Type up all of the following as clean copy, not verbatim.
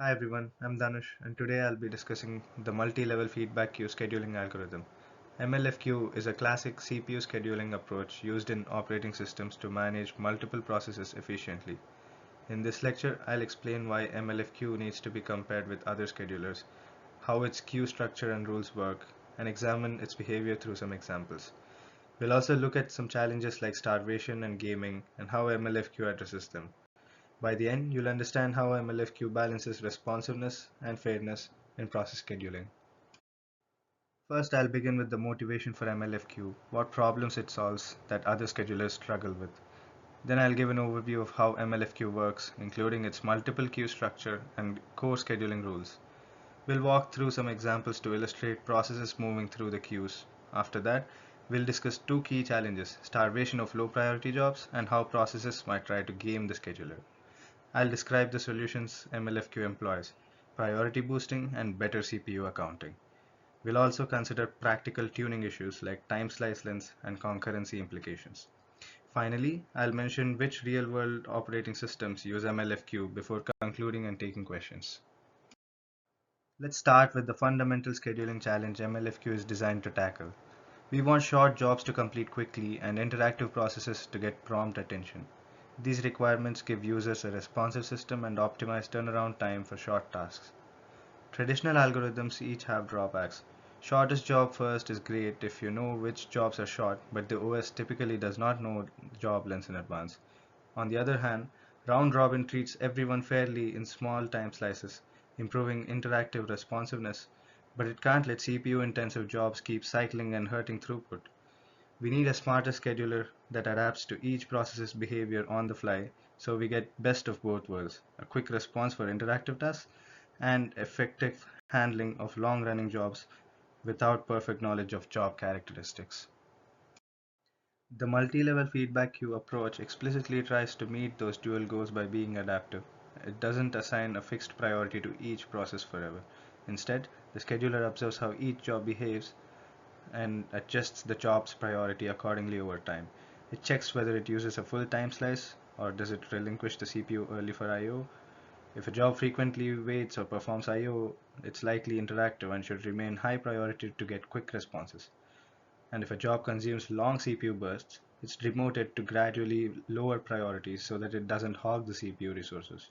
Hi everyone, I'm Dhanush and today I'll be discussing the multi-level feedback queue scheduling algorithm. MLFQ is a classic CPU scheduling approach used in operating systems to manage multiple processes efficiently. In this lecture, I'll explain why MLFQ needs to be compared with other schedulers, how its queue structure and rules work, and examine its behavior through some examples. We'll also look at some challenges like starvation and gaming and how MLFQ addresses them. By the end, you'll understand how MLFQ balances responsiveness and fairness in process scheduling. First, I'll begin with the motivation for MLFQ, what problems it solves that other schedulers struggle with. Then I'll give an overview of how MLFQ works, including its multiple queue structure and core scheduling rules. We'll walk through some examples to illustrate processes moving through the queues. After that, we'll discuss two key challenges, starvation of low priority jobs and how processes might try to game the scheduler. I'll describe the solutions MLFQ employs, priority boosting and better CPU accounting. We'll also consider practical tuning issues like time slice lengths and concurrency implications. Finally, I'll mention which real-world operating systems use MLFQ before concluding and taking questions. Let's start with the fundamental scheduling challenge MLFQ is designed to tackle. We want short jobs to complete quickly and interactive processes to get prompt attention. These requirements give users a responsive system and optimize turnaround time for short tasks. Traditional algorithms each have drawbacks. Shortest job first is great if you know which jobs are short, but the OS typically does not know job lengths in advance. On the other hand, round robin treats everyone fairly in small time slices, improving interactive responsiveness, but it can't let CPU intensive jobs keep cycling and hurting throughput. We need a smarter scheduler that adapts to each process's behavior on the fly so we get best of both worlds, a quick response for interactive tasks and effective handling of long-running jobs without perfect knowledge of job characteristics. The multi-level feedback queue approach explicitly tries to meet those dual goals by being adaptive. It doesn't assign a fixed priority to each process forever. Instead, the scheduler observes how each job behaves and adjusts the job's priority accordingly over time. It checks whether it uses a full time slice or does it relinquish the CPU early for I/O. If a job frequently waits or performs I/O, it's likely interactive and should remain high priority to get quick responses. And if a job consumes long CPU bursts, it's demoted to gradually lower priorities so that it doesn't hog the CPU resources.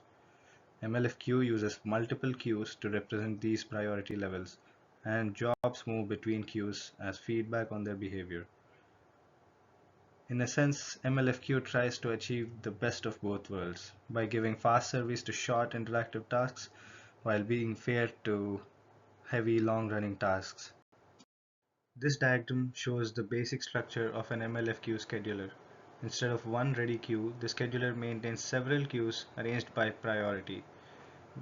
MLFQ uses multiple queues to represent these priority levels, and jobs move between queues as feedback on their behavior. In a sense, MLFQ tries to achieve the best of both worlds by giving fast service to short interactive tasks while being fair to heavy long-running tasks. This diagram shows the basic structure of an MLFQ scheduler. Instead of one ready queue, the scheduler maintains several queues arranged by priority.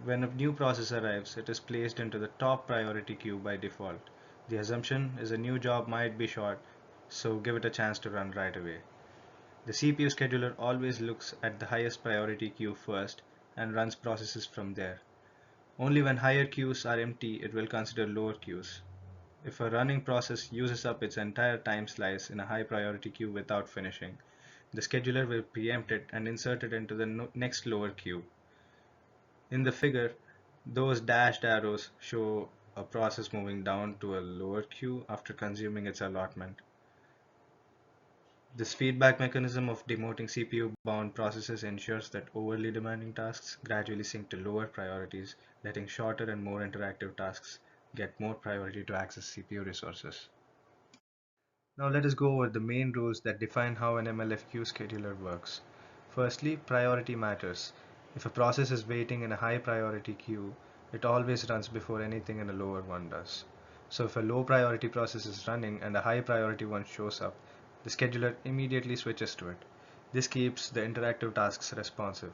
When a new process arrives, it is placed into the top priority queue by default. The assumption is a new job might be short, so give it a chance to run right away. The CPU scheduler always looks at the highest priority queue first and runs processes from there. Only when higher queues are empty, it will consider lower queues. If a running process uses up its entire time slice in a high priority queue without finishing, the scheduler will preempt it and insert it into the next lower queue. In the figure, those dashed arrows show a process moving down to a lower queue after consuming its allotment. This feedback mechanism of demoting CPU-bound processes ensures that overly demanding tasks gradually sink to lower priorities, letting shorter and more interactive tasks get more priority to access CPU resources. Now let us go over the main rules that define how an MLFQ scheduler works. Firstly, priority matters. If a process is waiting in a high priority queue, it always runs before anything in a lower one does. So if a low priority process is running and a high priority one shows up, the scheduler immediately switches to it. This keeps the interactive tasks responsive.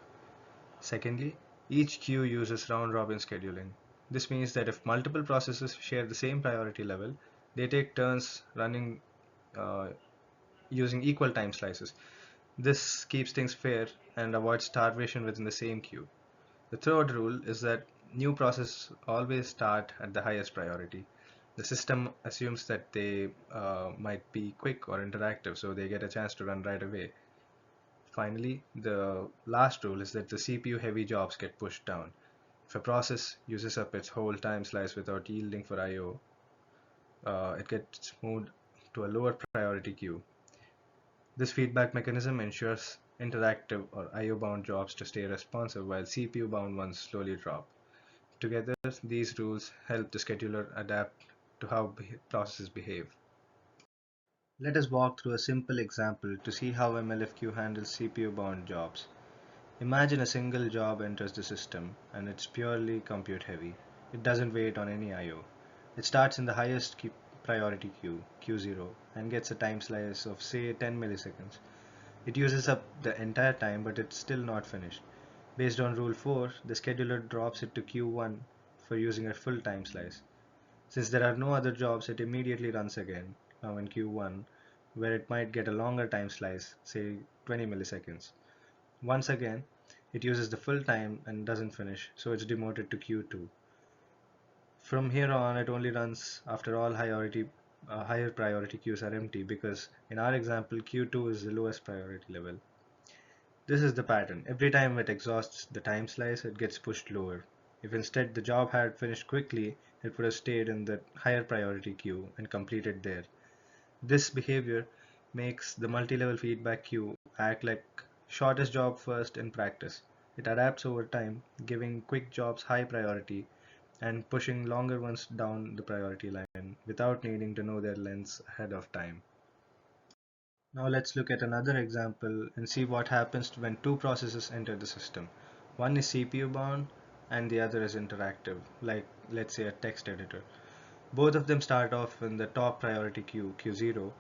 Secondly, each queue uses round-robin scheduling. This means that if multiple processes share the same priority level, they take turns running uh, using equal time slices. This keeps things fair and avoids starvation within the same queue. The third rule is that new processes always start at the highest priority. The system assumes that they might be quick or interactive, so they get a chance to run right away. Finally, the last rule is that the CPU heavy jobs get pushed down. If a process uses up its whole time slice without yielding for I/O, it gets moved to a lower priority queue. This feedback mechanism ensures interactive or I/O bound jobs to stay responsive while CPU bound ones slowly drop. Together, these rules help the scheduler adapt to how processes behave. Let us walk through a simple example to see how MLFQ handles CPU bound jobs. Imagine a single job enters the system and it's purely compute heavy. It doesn't wait on any I/O. It starts in the highest priority queue, Q0, and gets a time slice of say 10 milliseconds. It uses up the entire time, but it's still not finished. Based on rule 4, the scheduler drops it to Q1 for using a full time slice. Since there are no other jobs, it immediately runs again, now in Q1, where it might get a longer time slice, say 20 milliseconds. Once again, it uses the full time and doesn't finish, so it's demoted to Q2. From here on, it only runs after all higher priority queues are empty, because in our example, Q2 is the lowest priority level. This is the pattern. Every time it exhausts the time slice, it gets pushed lower. If instead the job had finished quickly, it would have stayed in the higher priority queue and completed there. This behavior makes the multi-level feedback queue act like shortest job first in practice. It adapts over time, giving quick jobs high priority and pushing longer ones down the priority line without needing to know their lengths ahead of time. Now let's look at another example and see what happens when two processes enter the system. One is CPU bound and the other is interactive, like let's say a text editor. Both of them start off in the top priority queue, Q0.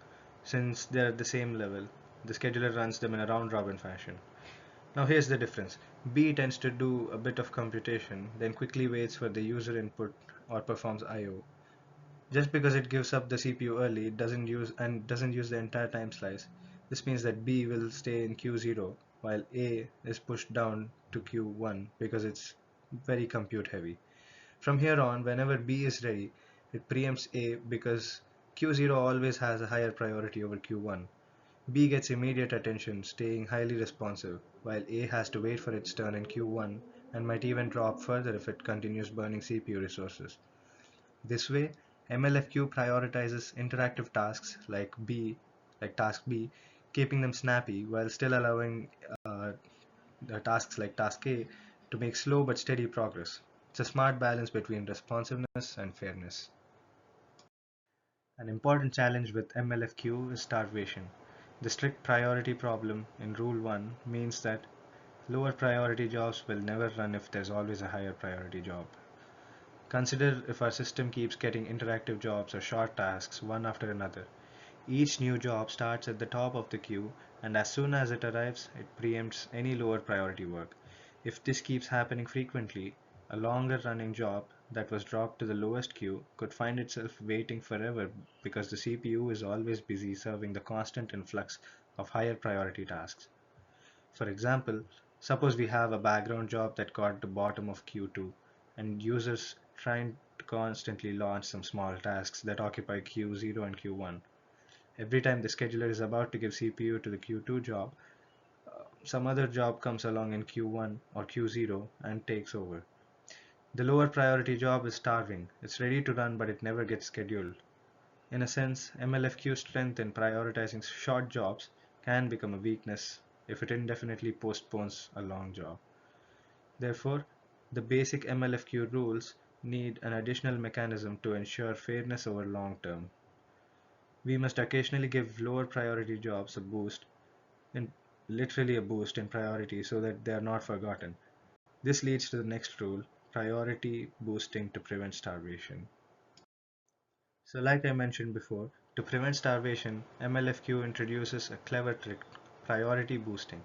Since they're at the same level, the scheduler runs them in a round robin fashion. Now here's the difference. B tends to do a bit of computation, then quickly waits for the user input or performs I/O. Just because it gives up the CPU early, it doesn't use the entire time slice. This means that B will stay in Q0 while A is pushed down to Q1 because it's very compute heavy. From here on, whenever B is ready, it preempts A because Q0 always has a higher priority over Q1. B gets immediate attention, staying highly responsive, while A has to wait for its turn in Q1 and might even drop further if it continues burning CPU resources. This way, MLFQ prioritizes interactive tasks like task B, keeping them snappy while still allowing the tasks like task A to make slow but steady progress. It's a smart balance between responsiveness and fairness. An important challenge with MLFQ is starvation. The strict priority problem in Rule 1 means that lower priority jobs will never run if there's always a higher priority job. Consider if our system keeps getting interactive jobs or short tasks one after another. Each new job starts at the top of the queue, and as soon as it arrives, it preempts any lower priority work. If this keeps happening frequently, a longer running job that was dropped to the lowest queue could find itself waiting forever because the CPU is always busy serving the constant influx of higher priority tasks. For example, suppose we have a background job that got the bottom of Q2 and users trying to constantly launch some small tasks that occupy Q0 and Q1. Every time the scheduler is about to give CPU to the Q2 job, some other job comes along in Q1 or Q0 and takes over. The lower priority job is starving. It's ready to run, but it never gets scheduled. In a sense, MLFQ's strength in prioritizing short jobs can become a weakness if it indefinitely postpones a long job. Therefore, the basic MLFQ rules need an additional mechanism to ensure fairness over long term. We must occasionally give lower priority jobs a boost, in, literally a boost in priority so that they are not forgotten. This leads to the next rule, priority boosting to prevent starvation. So like I mentioned before, to prevent starvation, MLFQ introduces a clever trick, priority boosting.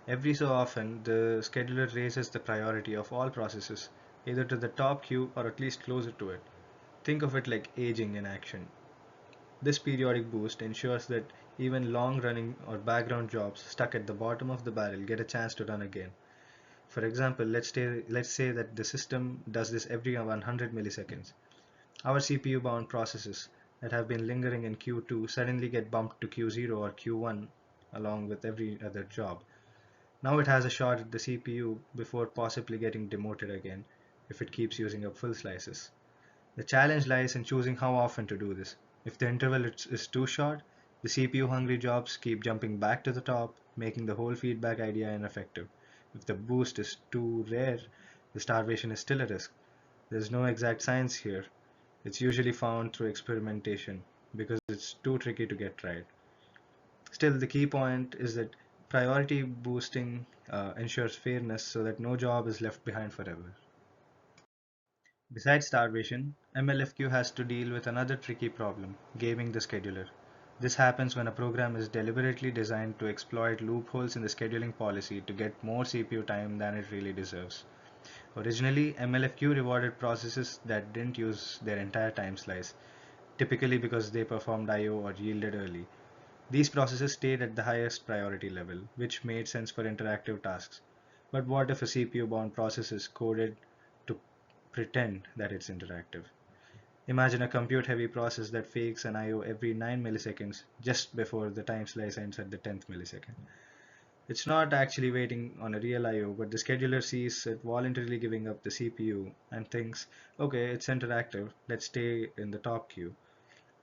Every so often, the scheduler raises the priority of all processes, either to the top queue or at least closer to it. Think of it like aging in action. This periodic boost ensures that even long-running or background jobs stuck at the bottom of the barrel get a chance to run again. For example, let's say that the system does this every 100 milliseconds. Our CPU-bound processes that have been lingering in Q2 suddenly get bumped to Q0 or Q1 along with every other job. Now it has a shot at the CPU before possibly getting demoted again. if it keeps using up full slices. The challenge lies in choosing how often to do this. If the interval is too short, the CPU-hungry jobs keep jumping back to the top, making the whole feedback idea ineffective. If the boost is too rare, the starvation is still a risk. There's no exact science here. It's usually found through experimentation because it's too tricky to get right. Still, the key point is that priority boosting ensures fairness so that no job is left behind forever. Besides starvation, MLFQ has to deal with another tricky problem, gaming the scheduler. This happens when a program is deliberately designed to exploit loopholes in the scheduling policy to get more CPU time than it really deserves. Originally, MLFQ rewarded processes that didn't use their entire time slice, typically because they performed I/O or yielded early. These processes stayed at the highest priority level, which made sense for interactive tasks. But what if a CPU-bound process is coded to pretend that it's interactive? Imagine a compute-heavy process that fakes an I/O every 9 milliseconds just before the time slice ends at the 10th millisecond. It's not actually waiting on a real I/O, but the scheduler sees it voluntarily giving up the CPU and thinks, okay, it's interactive, let's stay in the top queue.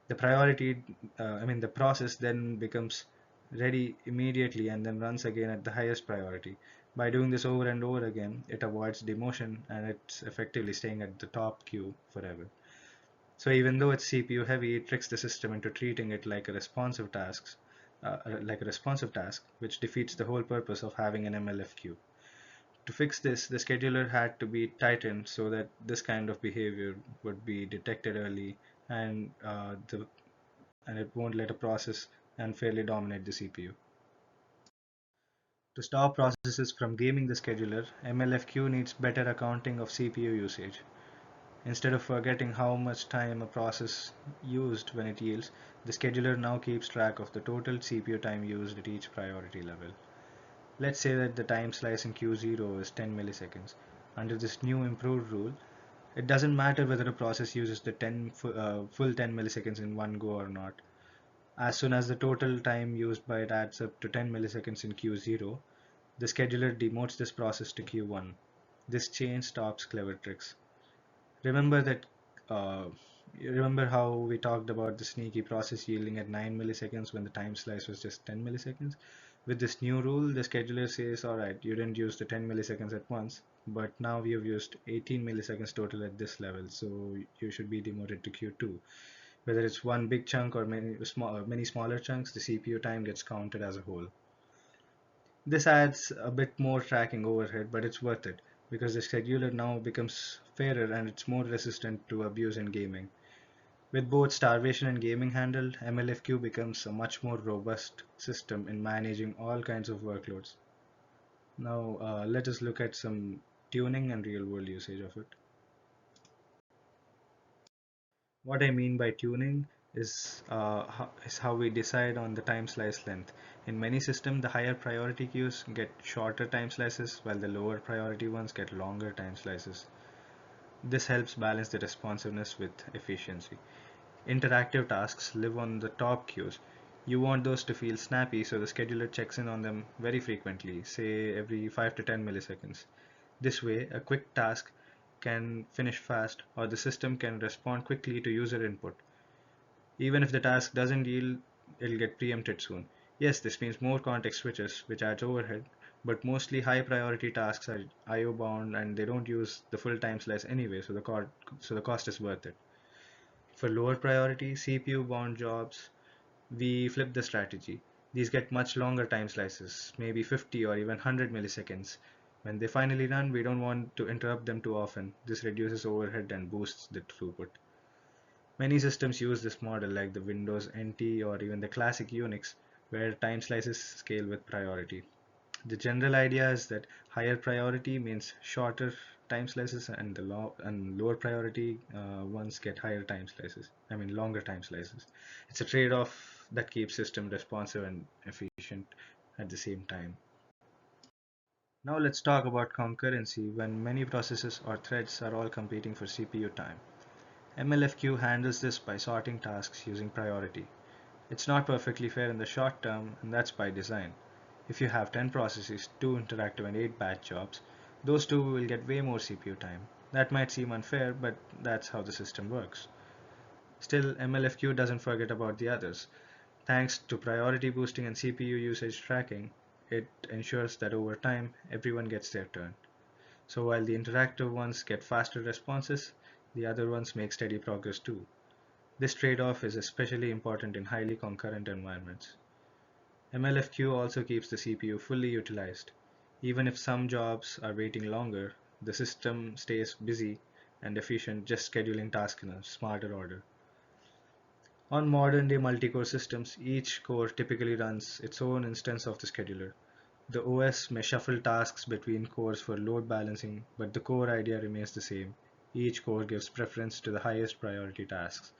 The the process then becomes ready immediately and then runs again at the highest priority. By doing this over and over again, it avoids demotion and it's effectively staying at the top queue forever. So even though it's CPU heavy, it tricks the system into treating it like a responsive task, which defeats the whole purpose of having an MLFQ. To fix this, the scheduler had to be tightened so that this kind of behavior would be detected early and it won't let a process unfairly dominate the CPU. To stop processes from gaming the scheduler, MLFQ needs better accounting of CPU usage. Instead of forgetting how much time a process used when it yields, the scheduler now keeps track of the total CPU time used at each priority level. Let's say that the time slice in Q0 is 10 milliseconds. Under this new improved rule, it doesn't matter whether a process uses the full 10 milliseconds in one go or not. As soon as the total time used by it adds up to 10 milliseconds in Q0, the scheduler demotes this process to Q1. This change stops clever tricks. Remember that uh, remember how we talked about the sneaky process yielding at 9 milliseconds when the time slice was just 10 milliseconds? With this new rule, the scheduler says, alright, you didn't use the 10 milliseconds at once, but now we have used 18 milliseconds total at this level, so you should be demoted to Q2. Whether it's one big chunk or many smaller chunks, the CPU time gets counted as a whole. This adds a bit more tracking overhead, but it's worth it because the scheduler now becomes fairer and it's more resistant to abuse in gaming. With both starvation and gaming handled, MLFQ becomes a much more robust system in managing all kinds of workloads. Now, let us look at some tuning and real world usage of it. What I mean by tuning is how we decide on the time slice length. In many systems, the higher priority queues get shorter time slices while the lower priority ones get longer time slices. This helps balance the responsiveness with efficiency. Interactive tasks live on the top queues. You want those to feel snappy, so the scheduler checks in on them very frequently, say every 5 to 10 milliseconds. This way, a quick task can finish fast, or the system can respond quickly to user input. Even if the task doesn't yield, it'll get preempted soon. Yes, this means more context switches, which adds overhead, but mostly high priority tasks are IO bound and they don't use the full time slice anyway, so the cost is worth it. For lower priority CPU bound jobs, we flip the strategy. These get much longer time slices, maybe 50 or even 100 milliseconds. When they finally run, we don't want to interrupt them too often. This reduces overhead and boosts the throughput. Many systems use this model like the Windows NT or even the classic Unix where time slices scale with priority. The general idea is that higher priority means shorter time slices and and lower priority ones get longer time slices. It's a trade-off that keeps system responsive and efficient at the same time. Now let's talk about concurrency when many processes or threads are all competing for CPU time. MLFQ handles this by sorting tasks using priority. It's not perfectly fair in the short term, and that's by design. If you have 10 processes, 2 interactive and 8 batch jobs, those two will get way more CPU time. That might seem unfair, but that's how the system works. Still, MLFQ doesn't forget about the others. Thanks to priority boosting and CPU usage tracking, it ensures that over time, everyone gets their turn. So while the interactive ones get faster responses, the other ones make steady progress too. This trade-off is especially important in highly concurrent environments. MLFQ also keeps the CPU fully utilized. Even if some jobs are waiting longer, the system stays busy and efficient, just scheduling tasks in a smarter order. On modern-day multi-core systems, each core typically runs its own instance of the scheduler. The OS may shuffle tasks between cores for load balancing, but the core idea remains the same. Each core gives preference to the highest priority tasks.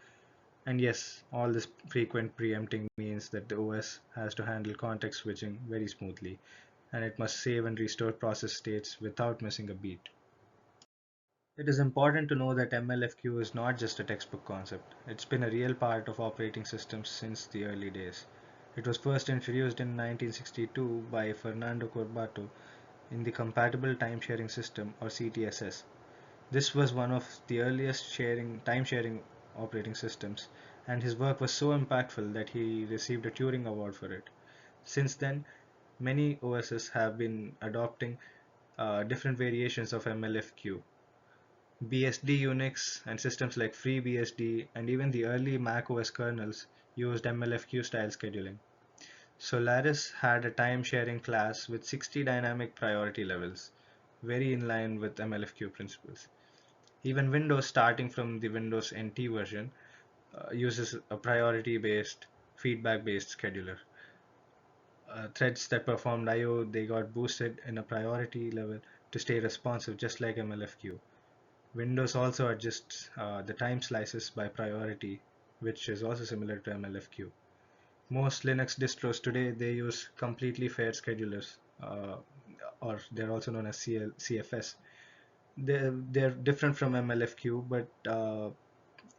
And yes, all this frequent preempting means that the OS has to handle context switching very smoothly, and it must save and restore process states without missing a beat. It is important to know that MLFQ is not just a textbook concept. It's been a real part of operating systems since the early days. It was first introduced in 1962 by Fernando Corbato in the Compatible Time Sharing System, or CTSS. This was one of the earliest time sharing operating systems, and his work was so impactful that he received a Turing Award for it. Since then, many OSs have been adopting different variations of MLFQ. BSD Unix and systems like FreeBSD and even the early Mac OS kernels used MLFQ style scheduling. Solaris had a time-sharing class with 60 dynamic priority levels, very in line with MLFQ principles. Even Windows, starting from the Windows NT version, uses a priority-based, feedback-based scheduler. Threads that performed I/O, they got boosted in a priority level to stay responsive, just like MLFQ. Windows also adjusts the time slices by priority, which is also similar to MLFQ. Most Linux distros today, they use completely fair schedulers, or they're also known as CFS. They're different from MLFQ, but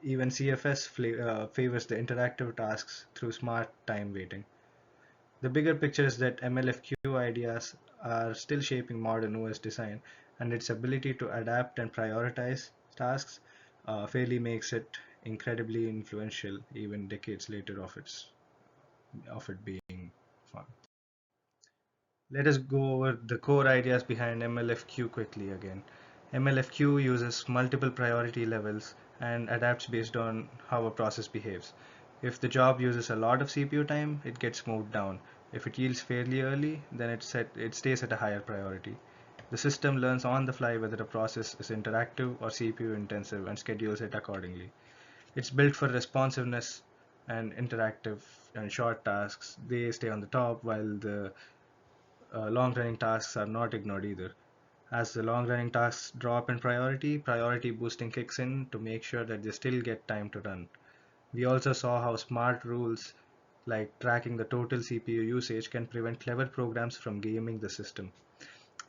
even CFS favors the interactive tasks through smart time waiting. The bigger picture is that MLFQ ideas are still shaping modern OS design, and its ability to adapt and prioritize tasks fairly makes it incredibly influential even decades later of it being fun. Let us go over the core ideas behind MLFQ quickly again. MLFQ uses multiple priority levels and adapts based on how a process behaves. If the job uses a lot of CPU time, it gets moved down. If it yields fairly early, then it stays at a higher priority. The system learns on the fly whether a process is interactive or CPU intensive and schedules it accordingly. It's built for responsiveness and interactive and short tasks. They stay on the top while the long running tasks are not ignored either. As the long running tasks drop in priority, priority boosting kicks in to make sure that they still get time to run. We also saw how smart rules like tracking the total CPU usage can prevent clever programs from gaming the system.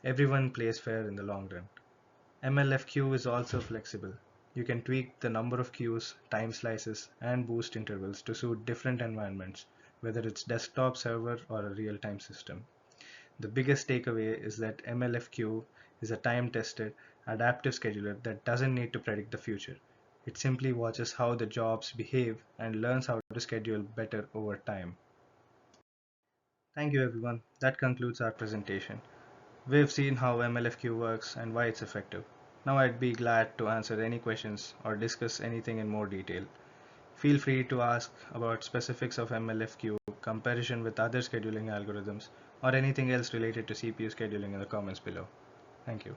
Everyone plays fair in the long run. MLFQ is also flexible. You can tweak the number of queues, time slices, and boost intervals to suit different environments, whether it's desktop, server, or a real-time system. The biggest takeaway is that MLFQ is a time-tested, adaptive scheduler that doesn't need to predict the future. It simply watches how the jobs behave and learns how to schedule better over time. Thank you everyone. That concludes our presentation. We've seen how MLFQ works and why it's effective. Now I'd be glad to answer any questions or discuss anything in more detail. Feel free to ask about specifics of MLFQ, comparison with other scheduling algorithms, or anything else related to CPU scheduling in the comments below. Thank you.